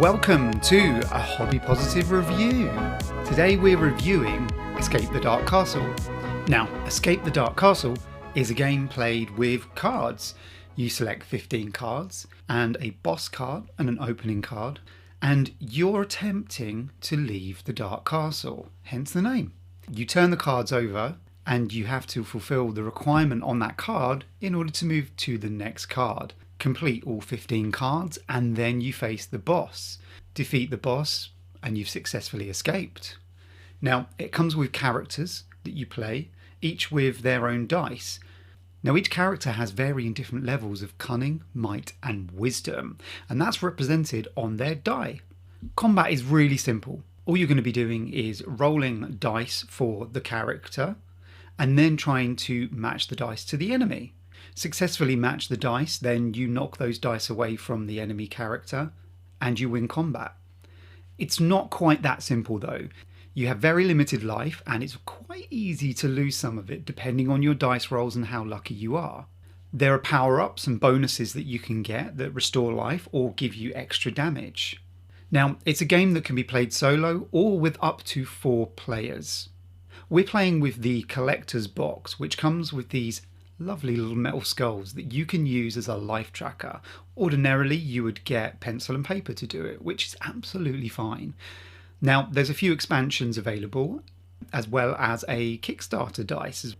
Welcome to a Hobby Positive review. Today we're reviewing Escape the Dark Castle. Now, Escape the Dark Castle is a game played with cards. You select 15 cards and a boss card and an opening card, and you're attempting to leave the Dark Castle, hence the name. You turn the cards over and you have to fulfill the requirement on that card in order to move to the next card. Complete all 15 cards and then you face the boss. Defeat the boss and you've successfully escaped. Now, it comes with characters that you play, each with their own dice. Now, each character has varying different levels of cunning, might and wisdom, and that's represented on their die. Combat is really simple. All you're going to be doing is rolling dice for the character and then trying to match the dice to the enemy. Successfully match the dice, then you knock those dice away from the enemy character and you win combat. It's not quite that simple though. You have very limited life and it's quite easy to lose some of it depending on your dice rolls and how lucky you are. There are power-ups and bonuses that you can get that restore life or give you extra damage. Now, it's a game that can be played solo or with up to 4 players. We're playing with the collector's box, which comes with these lovely little metal skulls that you can use as a life tracker. Ordinarily, you would get pencil and paper to do it, which is absolutely fine. Now, there's a few expansions available, as well as a Kickstarter dice.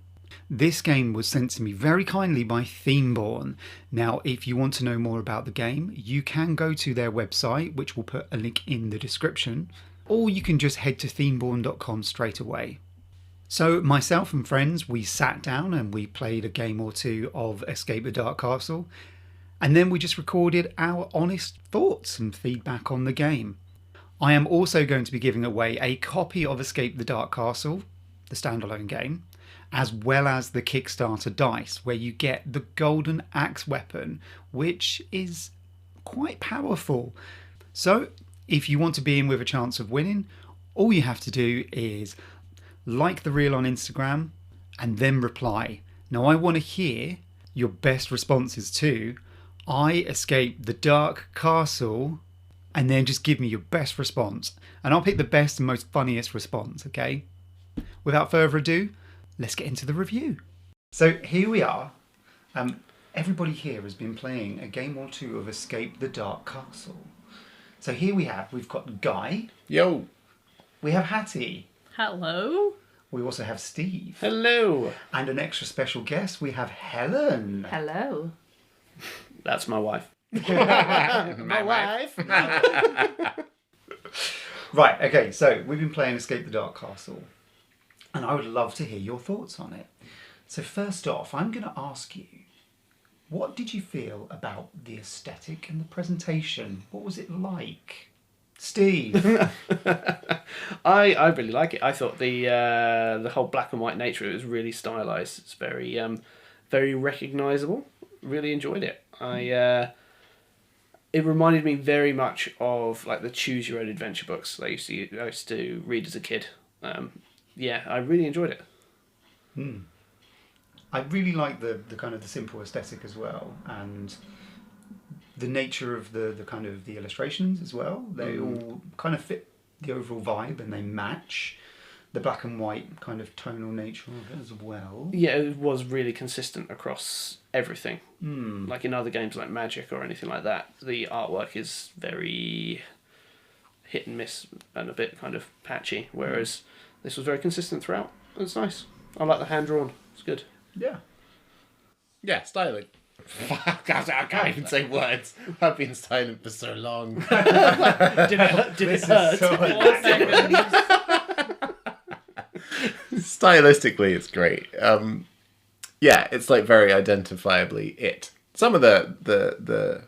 This game was sent to me very kindly by Themeborn. Now, if you want to know more about the game, you can go to their website, which we'll put a link in the description, or you can just head to themeborn.com straight away. So myself and friends, we sat down and we played a game or two of Escape the Dark Castle, and then we just recorded our honest thoughts and feedback on the game. I am also going to be giving away a copy of Escape the Dark Castle, the standalone game, as well as the Kickstarter dice, where you get the Golden Axe weapon, which is quite powerful. So if you want to be in with a chance of winning, all you have to do is like the reel on Instagram and then reply. Now, I want to hear your best responses to I escaped the Dark Castle, and then just give me your best response and I'll pick the best and most funniest response, okay? Without further ado, let's get into the review. So here we are. Everybody here has been playing a game or two of Escape the Dark Castle. So here we've got Guy. Yo. We have Hattie. Hello. We also have Steve. Hello. And an extra special guest, we have Helen. Hello. That's my wife. My wife. Right, okay, so we've been playing Escape the Dark Castle, and I would love to hear your thoughts on it. So first off, I'm going to ask you, what did you feel about the aesthetic and the presentation? What was it like? Steve? I really like it. I thought the whole black and white nature of it was really stylised. It's very very recognisable. Really enjoyed it. It reminded me very much of like the Choose Your Own Adventure books I used to read as a kid. Yeah, I really enjoyed it. I really like the kind of the simple aesthetic as well, and the nature of the kind of the illustrations as well. They all kind of fit the overall vibe and they match the black and white kind of tonal nature of it as well. Yeah, it was really consistent across everything. Like in other games like Magic or anything like that, the artwork is very hit and miss and a bit kind of patchy, whereas this was very consistent throughout. It's nice. I like the hand drawn. It's good. Yeah. Yeah, styling. Fuck, I can't even say words. I've been silent for so long. Did it hurt? Stylistically, it's great. Yeah, it's like very identifiably it. Some of the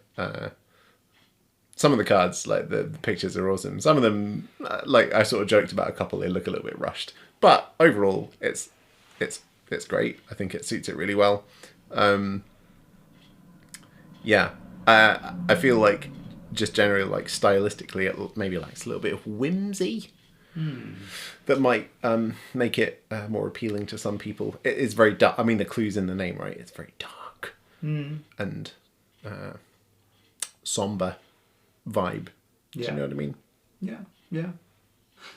cards, like the pictures are awesome. Some of them, like I sort of joked about a couple, they look a little bit rushed. But overall, it's great. I think it suits it really well. Yeah, I feel like just generally like stylistically, it maybe likes a little bit of whimsy. That might make it more appealing to some people. It is very dark. I mean, the clue's in the name, right? It's very dark and somber vibe Do you know what I mean? Yeah, yeah.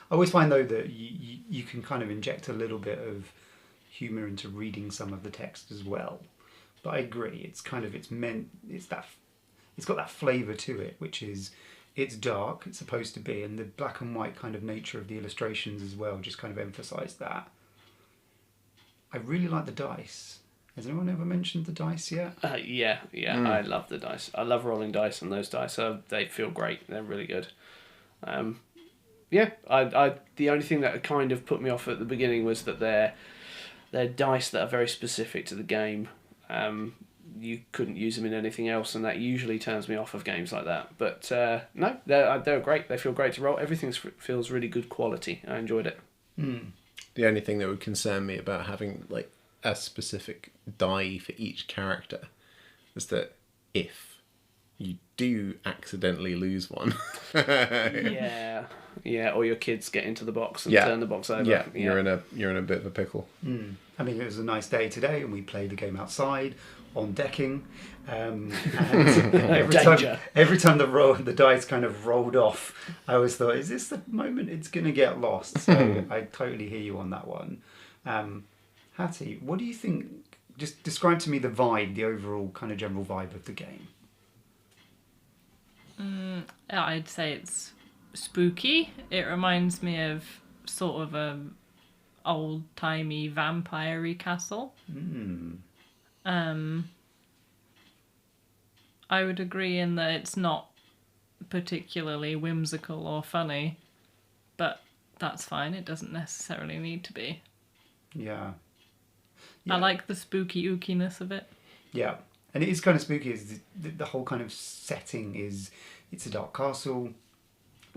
I always find though that you can kind of inject a little bit of humour into reading some of the text as well. But I agree, it's got that flavour to it, which is it's dark, it's supposed to be, and the black and white kind of nature of the illustrations as well just kind of emphasise that. I really like the dice. Has anyone ever mentioned the dice yet? Yeah. I love the dice. I love rolling dice, and those dice they feel great. They're really good. I the only thing that kind of put me off at the beginning was that they're dice that are very specific to the game. You couldn't use them in anything else, and that usually turns me off of games like that. But no, they're great. They feel great to roll. Everything feels really good quality. I enjoyed it. The only thing that would concern me about having like a specific die for each character is that if you do accidentally lose one, yeah, or your kids get into the box and turn the box over. Yeah, you're in a bit of a pickle. I mean, it was a nice day today, and we played the game outside on decking. And every time the dice kind of rolled off, I always thought, "Is this the moment it's going to get lost?" So I totally hear you on that one. Hattie, what do you think? Just describe to me the vibe, the overall kind of general vibe of the game. I'd say it's spooky. It reminds me of sort of a old-timey vampire-y castle. I would agree in that it's not particularly whimsical or funny, but that's fine. It doesn't necessarily need to be. Yeah. I like the spooky ookiness of it. Yeah, and it is kind of spooky. Is the whole kind of setting is it's a dark castle.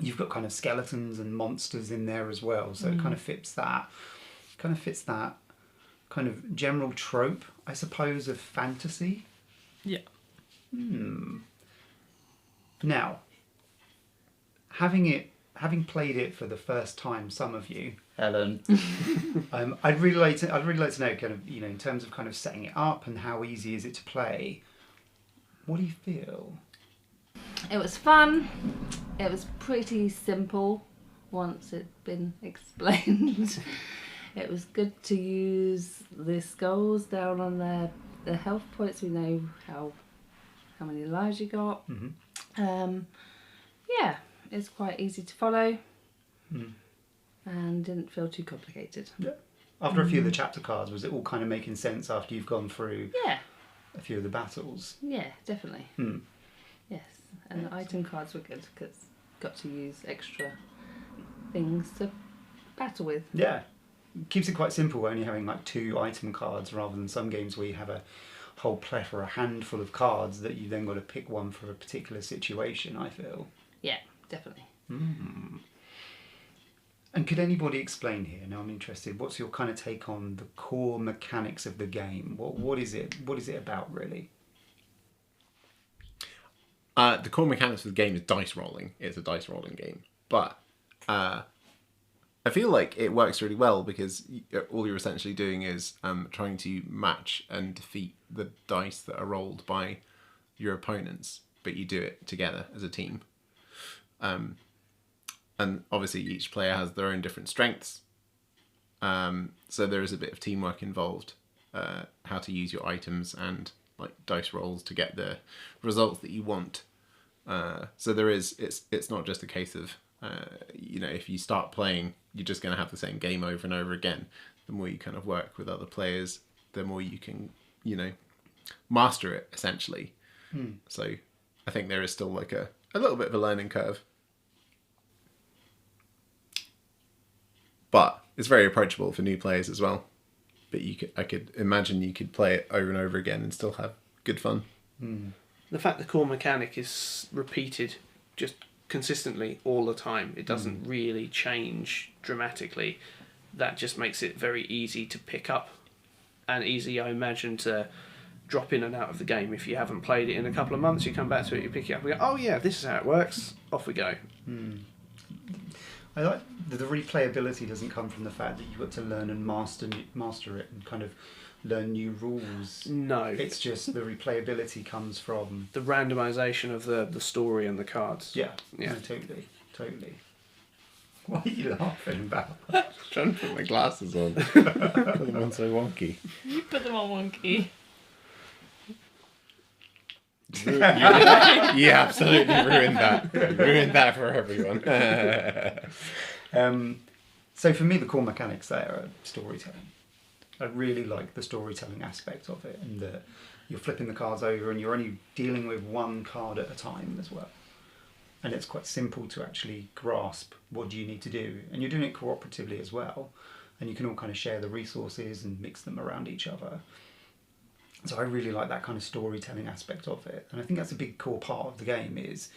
You've got kind of skeletons and monsters in there as well, so it kind of fits that. Kind of general trope, I suppose, of fantasy. Yeah. Now, having played it for the first time, some of you, Helen, I'd really like to know, kind of, you know, in terms of kind of setting it up and how easy is it to play. What do you feel? It was fun. It was pretty simple once it'd been explained. It was good to use the skulls down on the health points. We know how many lives you got. Yeah, it's quite easy to follow. And didn't feel too complicated. Yeah. After a few of the chapter cards, was it all kind of making sense after you've gone through a few of the battles? Yeah, definitely. Yes, and the item cards were good because got to use extra things to battle with. Yeah, keeps it quite simple, only having like 2 item cards rather than some games where you have a whole plethora, a handful of cards that you then got to pick one for a particular situation, I feel. Yeah, definitely. And could anybody explain here? Now I'm interested. What's your kind of take on the core mechanics of the game? What is it? What is it about, really? The core mechanics of the game is dice rolling. It's a dice rolling game, but I feel like it works really well because all you're essentially doing is trying to match and defeat the dice that are rolled by your opponents, but you do it together as a team. And obviously each player has their own different strengths. So there is a bit of teamwork involved, how to use your items and like dice rolls to get the results that you want. So there is, it's not just a case of, you know, if you start playing, you're just going to have the same game over and over again. The more you kind of work with other players, the more you can, you know, master it essentially. So I think there is still like a little bit of a learning curve. But it's very approachable for new players as well. But I could imagine you could play it over and over again and still have good fun. The fact the core mechanic is repeated just consistently all the time, it doesn't really change dramatically. That just makes it very easy to pick up and easy, I imagine, to drop in and out of the game. If you haven't played it in a couple of months, you come back to it, you pick it up and go, oh yeah, this is how it works, off we go. I like the replayability doesn't come from the fact that you've got to learn and master it and kind of learn new rules. No, It's just the replayability comes from the randomization of the story and the cards. yeah, Yeah. no, totally. What are you laughing about? Trying to put my glasses on. Put them on so wonky. You put them on one key. You absolutely ruined that. Ruined that for everyone. So for me, the core mechanics there are storytelling. I really like the storytelling aspect of it, and that you're flipping the cards over and you're only dealing with one card at a time as well. And it's quite simple to actually grasp what do you need to do, and you're doing it cooperatively as well, and you can all kind of share the resources and mix them around each other. So I really like that kind of storytelling aspect of it, and I think that's a big core part of the game, is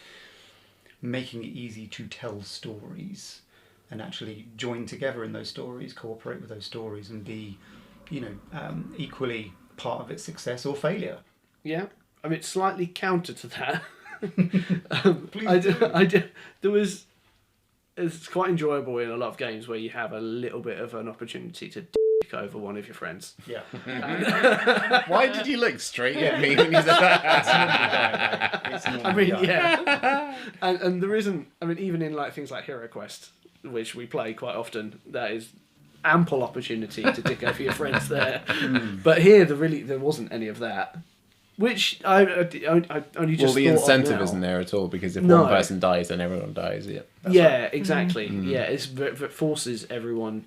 making it easy to tell stories and actually join together in those stories, cooperate with those stories, and be, equally part of its success or failure. Yeah, I mean, it's slightly counter to that. Please There was. It's quite enjoyable in a lot of games where you have a little bit of an opportunity to dick over one of your friends. Yeah. Why did you look straight at me when you said that? I mean, yeah. and there isn't. I mean, even in like things like Hero Quest, which we play quite often, that is ample opportunity to dick over your friends there. But here, there wasn't any of that. Which I only just Well, the thought of incentive now. isn't there at all, because if No. one person dies, then everyone dies. Yeah. Yeah, exactly. Yeah, it forces everyone.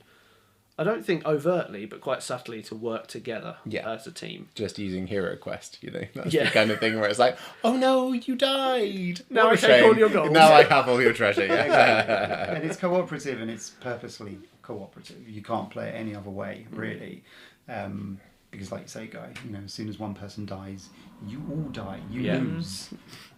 I don't think overtly, but quite subtly, to work together as a team. Just using Hero Quest, That's Yeah. the kind of thing where it's like, oh no, you died. Now What I a take shame. all your gold. Now I have all your treasure. Yeah. And it's cooperative, and it's purposely cooperative. You can't play it any other way, really. Because like you say, Guy, as soon as one person dies, you all die. You Yeah. lose.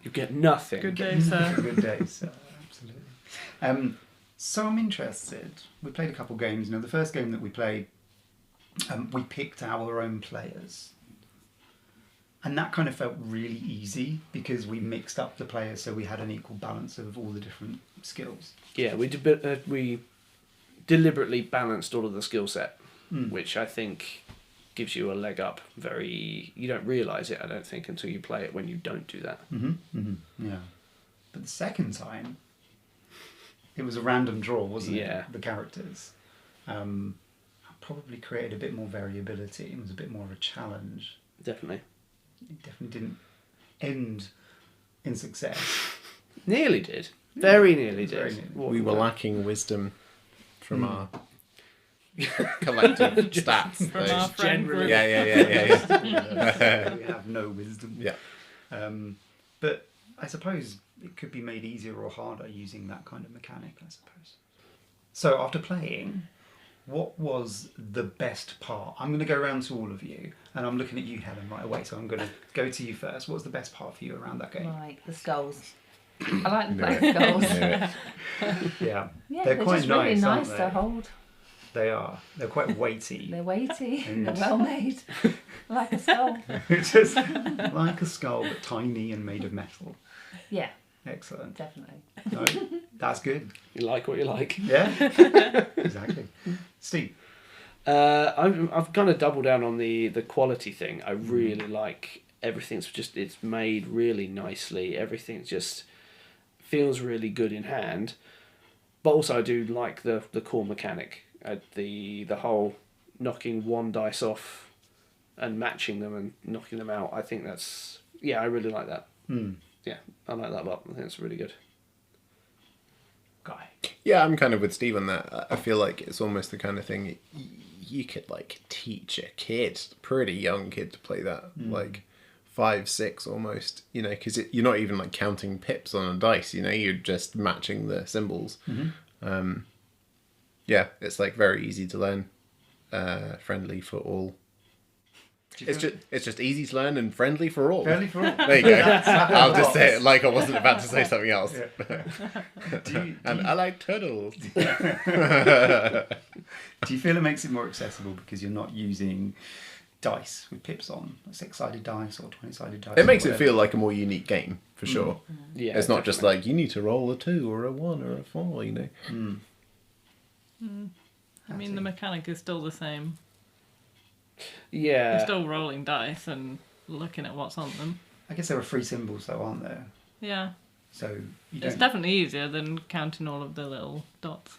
You get nothing. Good day, sir. Good days, absolutely. So I'm interested. We played a couple games. The first game that we played, we picked our own players. And that kind of felt really easy because we mixed up the players so we had an equal balance of all the different skills. Yeah, we deliberately balanced all of the skill set, which I think gives you a leg up. You don't realise it, I don't think, until you play it when you don't do that. Yeah. But the second time, it was a random draw, wasn't Yeah. it? The characters. Probably created a bit more variability. It was a bit more of a challenge. Definitely. It definitely didn't end in success. Nearly did. Very nearly did. Very nearly. What- We were lacking wisdom from our collective stats. From those- our friend generally- group. Yeah. We have no wisdom. Yeah. But I suppose it could be made easier or harder using that kind of mechanic, I suppose. So after playing, what was the best part? I'm going to go around to all of you, and I'm looking at you, Helen, right away, so I'm going to go to you first. What was the best part for you around that game? Like the skulls. I like the Knew black it. skulls. Yeah, Yeah, they're they're quite just really nice, nice aren't to they? hold. They are. They're quite weighty. They're weighty. And- They're well made. Like a skull. It's just like a skull, but tiny and made of metal. Yeah, Excellent. definitely. No, that's good. You like what you like. Yeah, exactly. Steve. I've kind of doubled down on the quality thing. I really like everything's it's made really nicely. Everything just feels really good in hand. But also I do like the core mechanic. The whole knocking one dice off and matching them and knocking them out. I think that's... Yeah, I really like that. Yeah, I like that a lot. I think it's really good. Guy. Yeah, I'm kind of with Steve on that. I feel like it's almost the kind of thing you could like teach a kid, a pretty young kid, to play that, like 5, 6 almost. Because you're not even like counting pips on a dice. You're just matching the symbols. Yeah, it's like very easy to learn, friendly for all. It's just easy to learn and friendly for all. Fairly for all. There you go. I'll just say it like I wasn't about to say something else. And I like turtles. Do you feel it makes it more accessible because you're not using dice with pips on, 6-sided dice or 20-sided dice? It makes or it feel like a more unique game, for sure. Yeah, It's not just definitely. like, you need to roll a 2 or a 1 or a 4, I mean, the mechanic is still the same. Yeah. You're still rolling dice and looking at what's on them. I guess there are 3 symbols though, aren't there? Yeah. So you It's don't. definitely easier than counting all of the little dots,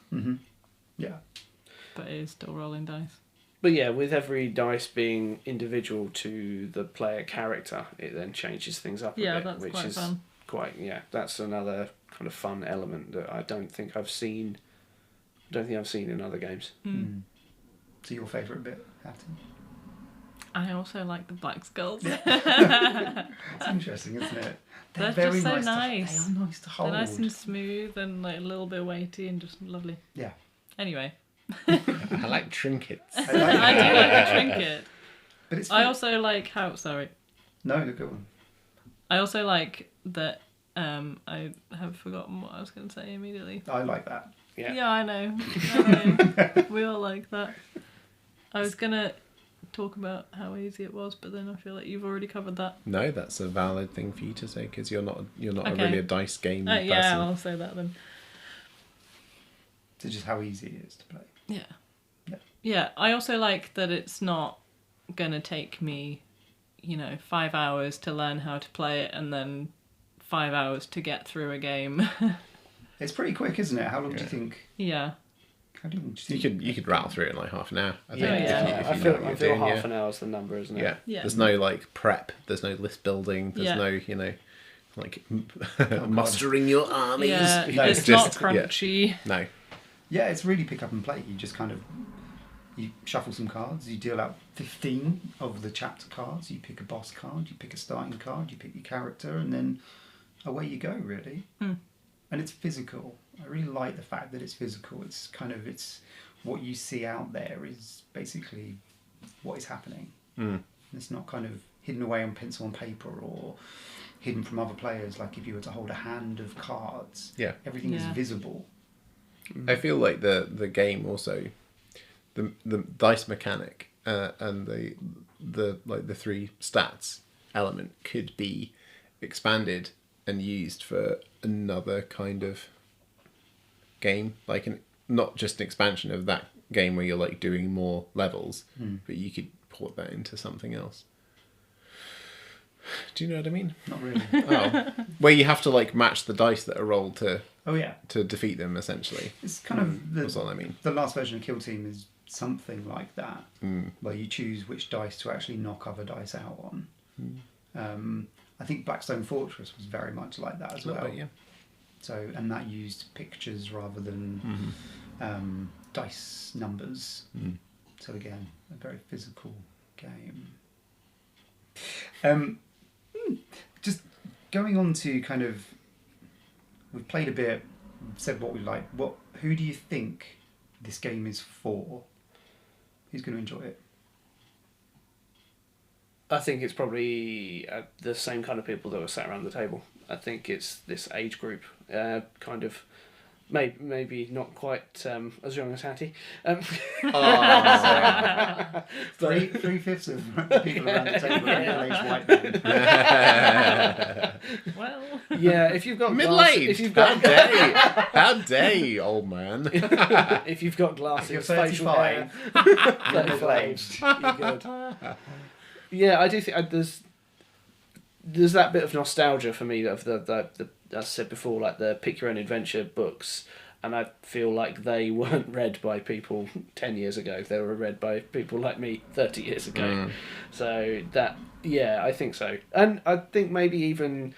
Yeah. but it is still rolling dice. But yeah, with every dice being individual to the player character, it then changes things up a Yeah, bit, that's which quite is fun. that's another kind of fun element that I don't think I've seen in other games. So your favourite bit, Hattie? I also like the black skulls. It's interesting, isn't it? They're just so nice. nice. They are nice to hold. They're nice and smooth and like a little bit weighty and just lovely. Yeah. Anyway, I like trinkets. I do like a trinket. But it's. I also like how. Sorry. No, the good one. I also like that. I have forgotten what I was going to say immediately. I like that. Yeah, I know. I know. We all like that. I was gonna talk about how easy it was, but then I feel like you've already covered that. No, that's a valid thing for you to say because you're not Okay. really a dice game person. Yeah, I'll say that then. So just how easy it is to play. Yeah. Yeah. Yeah, I also like that it's not gonna take me, 5 hours to learn how to play it and then 5 hours to get through a game. It's pretty quick, isn't it? How long do you think? Yeah. How do you You could rattle through it in like half an hour. I think. Yeah, if I you know feel what you're I feel doing, half yeah. an hour is the number, isn't it? Yeah. Yeah. There's no like prep. There's no list building. There's Yeah. no like mustering your armies. Yeah, No, it's it's not just- crunchy. No. Yeah, it's really pick up and play. You just kind of you shuffle some cards. You deal out 15 of the chapter cards. You pick a boss card. You pick a starting card. You pick your character, and then away you go. Really. And it's physical. I really like the fact that it's physical. It's what you see out there is basically what is happening. It's not kind of hidden away on pencil and paper or hidden from other players. Like if you were to hold a hand of cards, Yeah. everything is Yeah. visible. I feel like the game also, the dice mechanic and the 3 stats element could be expanded and used for another kind of game, like not just an expansion of that game where you're like doing more levels, but you could port that into something else. Do you know what I mean? Not really. Oh, where you have to like match the dice that are rolled to Oh yeah, defeat them essentially. it's kind of That's what I mean. the last version of Kill Team is something like that, where you choose which dice to actually knock other dice out on. I think Blackstone Fortress was very much like that as A little well. bit, yeah. So and that used pictures rather than dice numbers. So again, a very physical game. Just going on to kind of, we've played a bit, said what we like. Who do you think this game is for? Who's going to enjoy it? I think it's probably the same kind of people that were sat around the table. I think it's this age group, kind of, maybe not quite as young as Hattie. 3/5 of the people around the table are middle-aged white men. Well, Yeah, if you've got Middle-aged. if you've How got dare you, old man? if you've got glasses, You're facial 35. hair, You're middle-aged. you're good. Yeah, I do think there's that bit of nostalgia for me of the as I said before, like the pick your own adventure books, and I feel like they weren't read by people 10 years ago. They were read by people like me 30 years ago. So that, yeah, I think so. And I think maybe even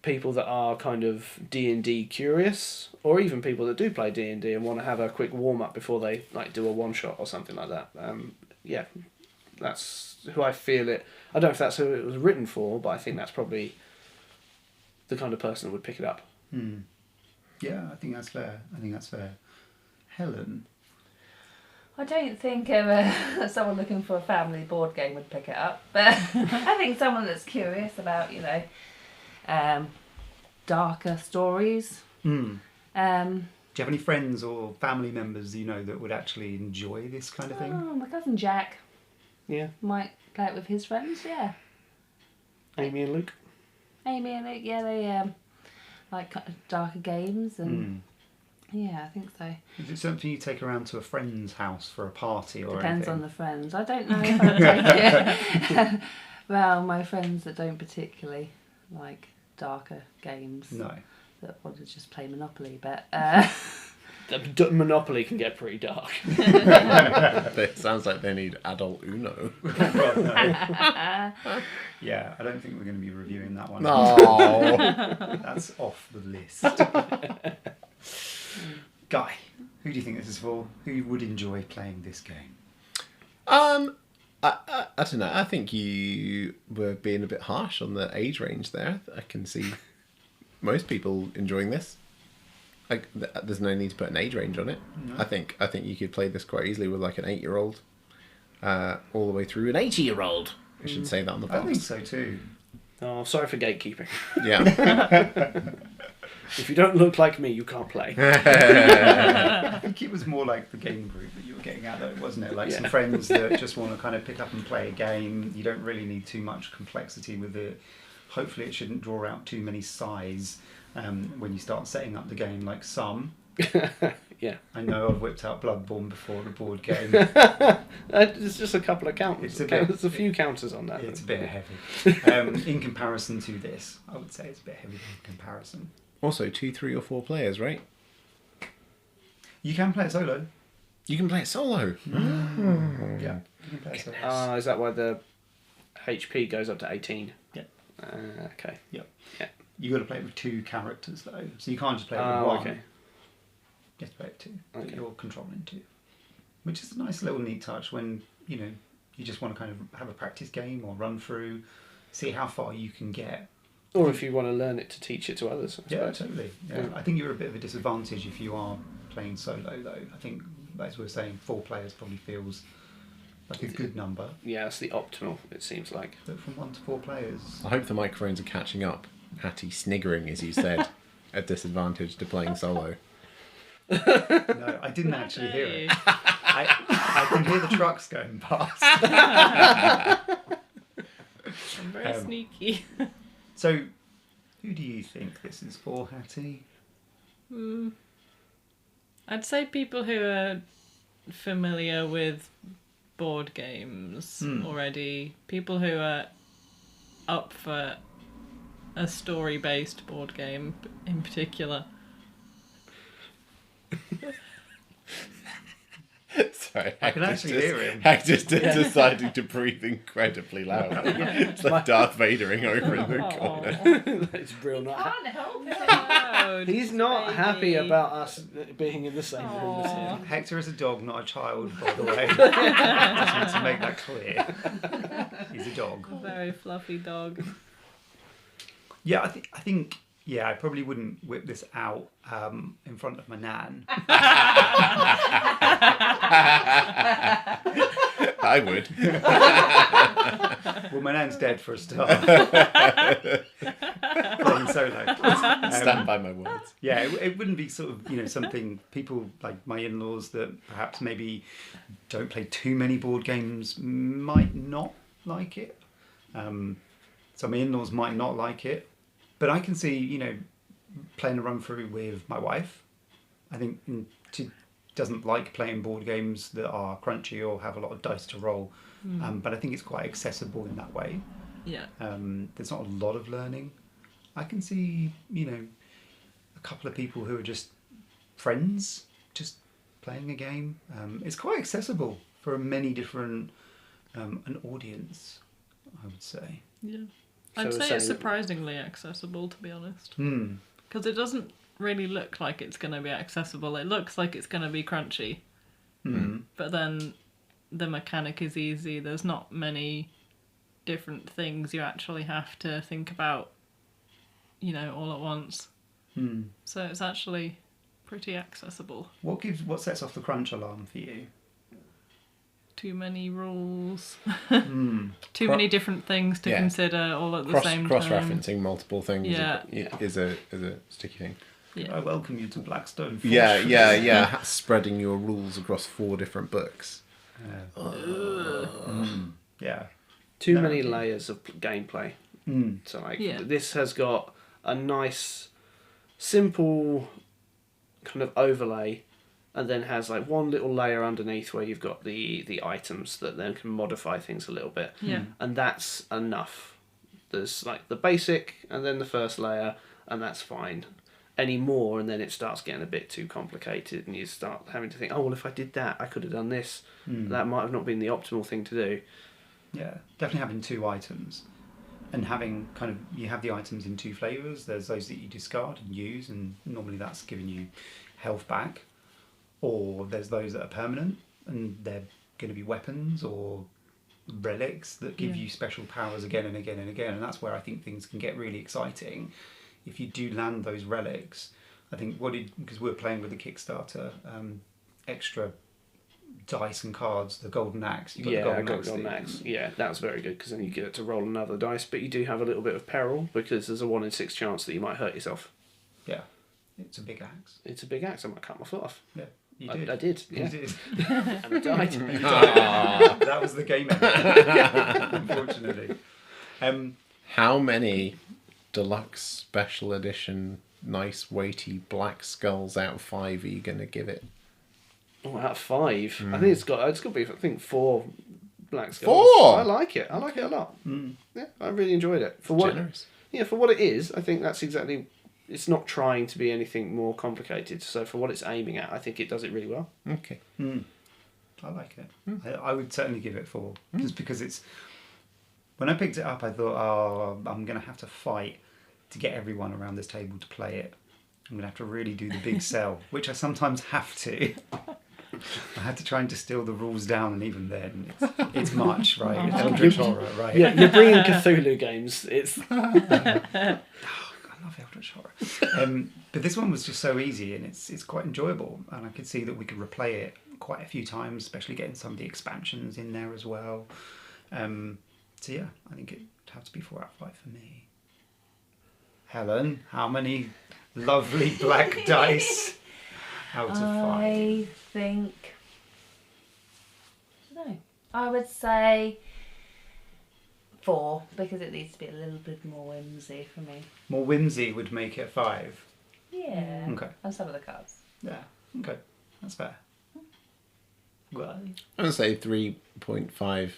people that are kind of D&D curious, or even people that do play D&D and want to have a quick warm-up before they like do a one-shot or something like that. Yeah, that's who I feel it. I don't know if that's who it was written for, but I think that's probably the kind of person that would pick it up. Yeah, I think that's fair. Helen? I don't think someone looking for a family board game would pick it up, but I think someone that's curious about, darker stories. Do you have any friends or family members that would actually enjoy this kind of thing? Oh, my cousin Jack Yeah, might play it with his friends, yeah. Amy and Luke. Amy and Luke, yeah, they like darker games, and Yeah, I think so. Is it something you take around to a friend's house for a party or Depends anything? on the friends. I don't know if I'd take it. Well, my friends that don't particularly like darker games, No. that want to just play Monopoly, but Monopoly can get pretty dark. It sounds like they need adult Uno. Yeah, I don't think we're going to be reviewing that one. No. That's off the list. Guy, who do you think this is for? Who would enjoy playing this game? I don't know. I think you were being a bit harsh on the age range there. I can see most people enjoying this. There's no need to put an age range on it. No. I think you could play this quite easily with like an 8-year-old, all the way through an 80-year-old. I should say that on the box. I think so too. Oh, sorry for gatekeeping. Yeah. If you don't look like me, you can't play. I think it was more like the game group that you were getting at, though, wasn't it? Like some Yeah. friends that just want to kind of pick up and play a game. You don't really need too much complexity with it. Hopefully, it shouldn't draw out too many size when you start setting up the game. Like some, Yeah. I know I've whipped out Bloodborne before the board game. There's just a couple of counters. It's a bit- There's a few counters on that. It's a bit heavy in comparison to this. I would say it's a bit heavy in comparison. Also, 2, 3, or 4 players, right? You can play it solo. You can play it solo. Yeah, you can play it solo. Is that why the HP goes up to 18? Yeah. Okay. You got to play it with 2 characters though, so you can't just play it with Oh, one. okay. You have to play it 2 Okay. that you're controlling 2, which is a nice little neat touch when you just want to kind of have a practice game or run through, see how far you can get. Or if you want to learn it to teach it to others. I Yeah, suppose. totally. Yeah. Yeah. I think you're a bit of a disadvantage if you are playing solo though. I think, as we were saying, 4 players probably feels like a good number, Yeah, that's the optimal, it seems like. but from 1 to 4 players. I hope the microphones are catching up. Hattie sniggering, as you said, a disadvantage to playing solo. No, I didn't actually hear it. I can hear the trucks going past. I'm very sneaky. So, who do you think this is for, Hattie? I'd say people who are familiar with board games already. People who are up for a story-based board game in particular. Sorry, I can actually hear him. I just decided to breathe incredibly loud. It's like Darth Vadering over in the corner. It's real not Can't help it. Oh, He's not happy baby. about us being in the same room as him. Aw. Hector is a dog, not a child, by the way. Just want to make that clear. He's a dog. Very fluffy dog. Yeah, I think. Yeah, I probably wouldn't whip this out in front of my nan. I would. Well, my nan's dead for a start. Playing solo. Stand by my words. Yeah, it wouldn't be sort of, something people like my in-laws that perhaps maybe don't play too many board games might not like it. So my in-laws might not like it. But I can see, playing a run through with my wife. I think she doesn't like playing board games that are crunchy or have a lot of dice to roll. But I think it's quite accessible in that way. Yeah. There's not a lot of learning. I can see, a couple of people who are just friends, just playing a game. It's quite accessible for many different an audience, I would say. Yeah. So I'd we're say saying it's that- surprisingly accessible, to be honest. Hmm. Because it doesn't really look like it's going to be accessible. It looks like it's going to be crunchy. But then the mechanic is easy. There's not many different things you actually have to think about, all at once. So it's actually pretty accessible. What sets off the crunch alarm for you? Too many rules. Hmm. Too many different things to Yeah. consider all at the same time. Cross-referencing multiple things Yeah. is a sticky thing. Yeah. I welcome you to Blackstone. Yeah. Spreading your rules across 4 different books. Yeah. Too No. many layers of gameplay. Mm. So Yeah. this has got a nice, simple kind of overlay, and then has like one little layer underneath where you've got the items that then can modify things a little bit. Yeah. And that's enough. There's like the basic and then the first layer, and that's fine. Any more, and then it starts getting a bit too complicated, and you start having to think, oh well, if I did that, I could have done this. That might have not been the optimal thing to do. Yeah, definitely having 2 items, and having kind of, you have the items in 2 flavours. There's those that you discard and use, and normally that's giving you health back, or there's those that are permanent, and they're going to be weapons or relics that give you special powers again and again and again, and that's where I think things can get really exciting. If you do land those relics, I think because we're playing with the Kickstarter extra dice and cards, the golden axe. You've got Yeah, the I got golden Golden axe. Axe. Yeah, that was very good because then you get to roll another dice, but you do have a little bit of peril because there's a 1 in 6 chance that you might hurt yourself. Yeah, it's a big axe. It's a big axe. I might cut my foot off. Yeah, you I did. did. You Yeah, did. and I died. That was the game ending, unfortunately. How many deluxe special edition nice weighty black skulls out of 5 are you going to give it? Oh, out of 5, I think it's got to be. I think 4 black skulls. 4? I like it. I like it a lot. Yeah, I really enjoyed it for what. Generous. Yeah, for what it is, I think that's exactly. It's not trying to be anything more complicated. So for what it's aiming at, I think it does it really well. Okay. I like it. I would certainly give it 4, just because it's. When I picked it up, I thought, oh, I'm going to have to fight to get everyone around this table to play it. I'm going to have to really do the big sell, which I sometimes have to. I had to try and distill the rules down, and even then, it's much, right? It's Eldritch Horror, right? Yeah, you're bringing Cthulhu games. It's I love Eldritch Horror. But this one was just so easy, and it's quite enjoyable. And I could see that we could replay it quite a few times, especially getting some of the expansions in there as well. So yeah, I think it'd have to be 4 out of 5 for me. Helen, how many lovely black dice out of 5? I think. I don't know. I would say 4 because it needs to be a little bit more whimsy for me. More whimsy would make it 5. Yeah. Okay. And some of the cards. Yeah. Okay. That's fair. Well, I'm going to say 3.5.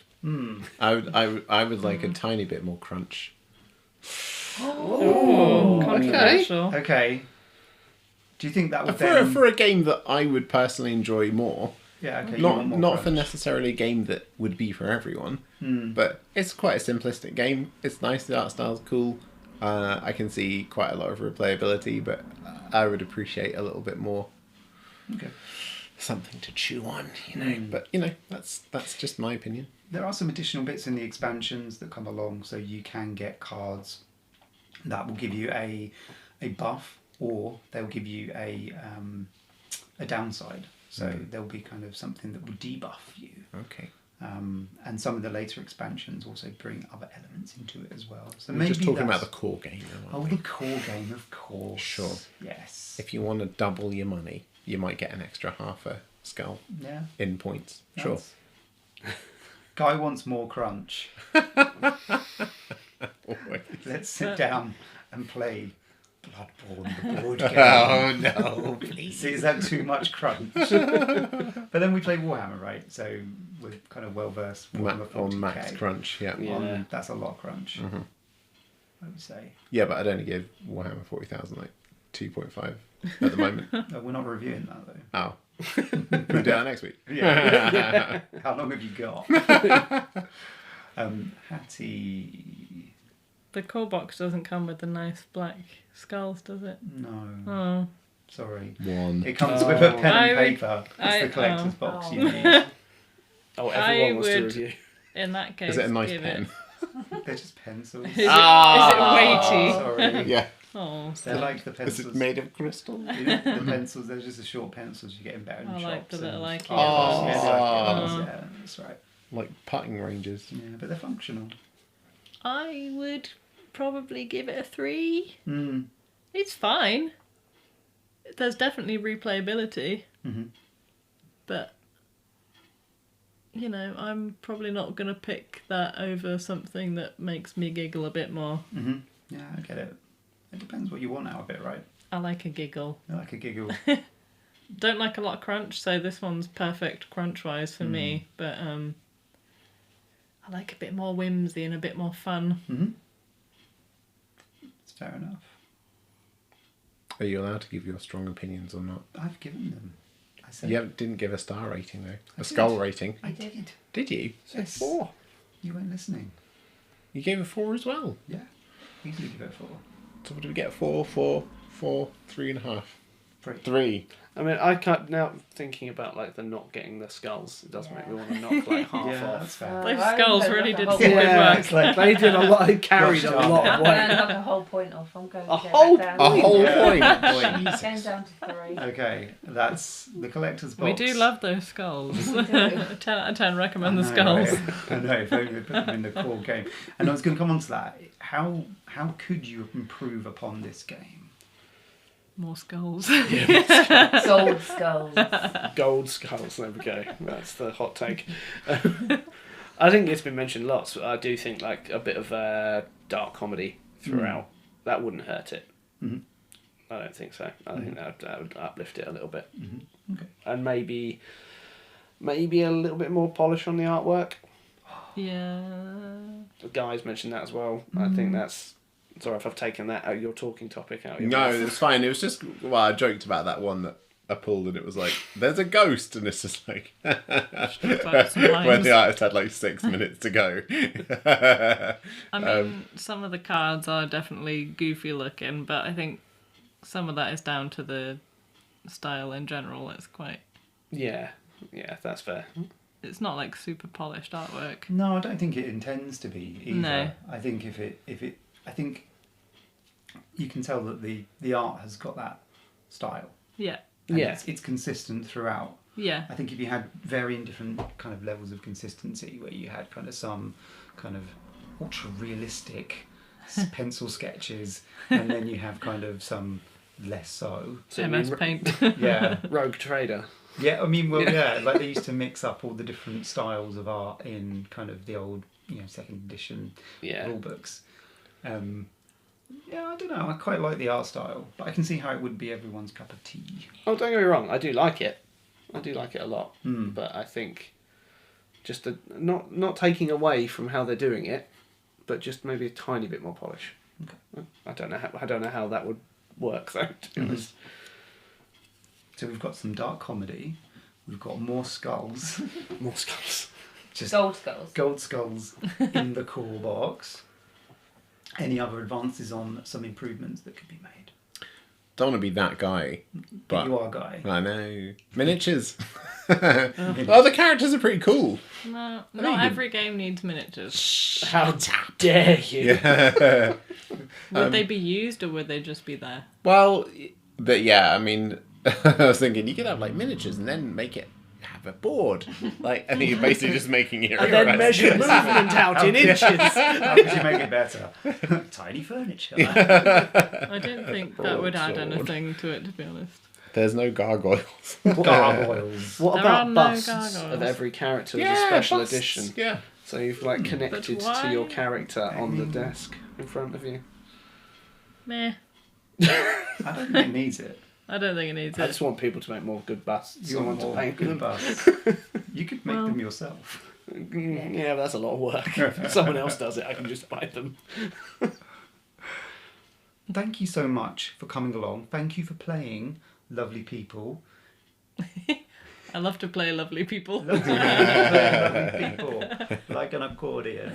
I would like a tiny bit more crunch. Controversial. okay. Do you think that would For, then... for a game that I would personally enjoy more, Yeah, okay. you want more not for crunch. necessarily a game that would be for everyone, but it's quite a simplistic game. It's nice, the art style's cool. I can see quite a lot of replayability, but I would appreciate a little bit more. Okay. Something to chew on, you know. But you know, that's just my opinion. There are some additional bits in the expansions that come along, so you can get cards that will give you a buff, or they'll give you a downside. So there'll be kind of something that will debuff you. Okay. And some of the later expansions also bring other elements into it as well. So We're maybe just talking about that's- the core game now, Oh, aren't the we? core game, of course. Sure. Yes. If you want to double your money, you might get an extra half a skull Yeah. in points. Sure. That's- Guy wants more crunch. Let's sit down and play Bloodborne, the board game. Oh no, please. See, is that too much crunch? But then we play Warhammer, right? So we're kind of well versed On max crunch, yeah. Yeah. That's a lot of crunch. I would say. Yeah, but I'd only give Warhammer 40,000 like 2.5 at the moment. No, we're not reviewing that though. Oh. We'll do that next week. Yeah. How long have you got? Hattie. The core box doesn't come with the nice black skulls, does it? No, Oh. sorry. One. It comes with a pen I and would- paper. It's the collector's box you Oh. need. Oh, I everyone wants to would- review. In that case, Is it a nice give pen? They're just pencils. Is it weighty? Sorry. Yeah. Oh, They're like the Is pencils. it made of crystal? You know, the pencils, they're just the short pencils you get in better in I shops. like the little and- IKEA Oh, yeah, ones. the IKEA Oh. ones, yeah, that's right. Like putting ranges. Yeah, but they're functional. I would probably give it a 3. Mm. It's fine. There's definitely replayability, Mhm. but you know, I'm probably not going to pick that over something that makes me giggle a bit more. Mhm. Yeah, I get it. It depends what you want out of it, right? I like a giggle. I like a giggle. don't like a lot of crunch, so this one's perfect crunch-wise for me. But I like a bit more whimsy and a bit more fun. It's fair enough. Are you allowed to give your strong opinions or not? I've given them. I said You didn't give a star rating though. A did. skull rating. I did. Did you? Yes. 4. You weren't listening. You gave a 4 as well. Yeah. Easily give it a 4. So what did we get? 4, 4, 4, 3.5. 3. 3. I mean, I can't now thinking about like the not getting the skulls. It does make me want to knock like half Yeah, off. that's fair. Those I skulls remember really the did whole some good Yeah, work. it's like They did a lot. They carried a Gosh, lot of I'm weight. going to knock a whole point off. I'm going to A go whole back A down. whole Yeah. point. Going down to 3. Okay, that's the collector's box. We do love those skulls. We do. 10 out of 10 recommend the I know, skulls. right? I know, if only we put them in the core game. And I was going to come on to that. How could you improve upon this game? More skulls. Gold skulls. Gold skulls. There we go. That's the hot take. I think it's been mentioned lots. But I do think like a bit of dark comedy throughout that wouldn't hurt it. Mhm. I don't think so. I think that would uplift it a little bit, Okay. and maybe a little bit more polish on the artwork. Yeah. The guys mentioned that as well. I think that's. Sorry if I've taken that out your talking topic out. Of your No, mouth. it's fine. It was just, well, I joked about that one that I pulled and it was like, there's a ghost, and it's just like, Like some when lines. the artist had like 6 minutes to go. I mean, some of the cards are definitely goofy looking, but I think some of that is down to the style in general. It's quite. Yeah, that's fair. It's not like super polished artwork. No, I don't think it intends to be either. No. I think I think you can tell that the art has got that style. Yeah. And Yeah. it's consistent throughout. Yeah. I think if you had varying different kind of levels of consistency, where you had kind of some kind of ultra realistic pencil sketches, and then you have kind of some less so. So you MS mean Paint. Yeah, Rogue Trader. yeah. I mean, well, yeah. Like they used to mix up all the different styles of art in kind of the old, second edition Yeah. rule books. Yeah, I don't know. I quite like the art style, but I can see how it wouldn't be everyone's cup of tea. Oh, don't get me wrong. I do like it. I do like it a lot. Hmm. But I think just not taking away from how they're doing it, but just maybe a tiny bit more polish. Okay. I don't know how that would work though. To be honest. So we've got some dark comedy. We've got more skulls. More skulls. Just Gold skulls. gold skulls in the core box. Any other advances on some improvements that could be made? Don't want to be that guy, but you are, Guy. I know. Miniatures. Oh, the characters are pretty cool. No, you not can- every game needs miniatures. How dare you? Yeah. Would they be used or would they just be there? Well, but yeah, I mean, I was thinking you could have like miniatures and then make it have a board. Like, and you're basically just making your And then measure movement out in inches. How could you make it better? Tiny furniture. I don't think that would add Broadsword. anything to it, to be honest. There's no gargoyles. Gargoyles. What There about are no busts gargoyles. of every character as a special busts. edition? Yeah. So you've like connected to your why? character on the desk in front of you. Meh. I don't think it needs it. I don't think it needs I it. just want people to make more good busts. You I want want to more paint good them. busts. You could make Well- them yourself. Yeah, but that's a lot of work. If someone else does it, I can just buy them. Thank you so much for coming along. Thank you for playing Lovely People. I love to play lovely people. Lovely people. Like an accordion.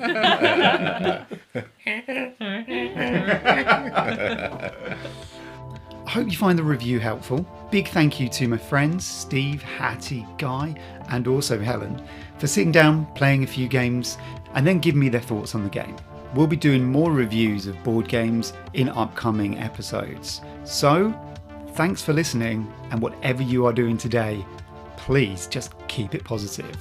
I hope you find the review helpful. Big thank you to my friends Steve, Hattie, Guy, and also Helen for sitting down, playing a few games, and then giving me their thoughts on the game. We'll be doing more reviews of board games in upcoming episodes. So, thanks for listening, and whatever you are doing today, please just keep it positive.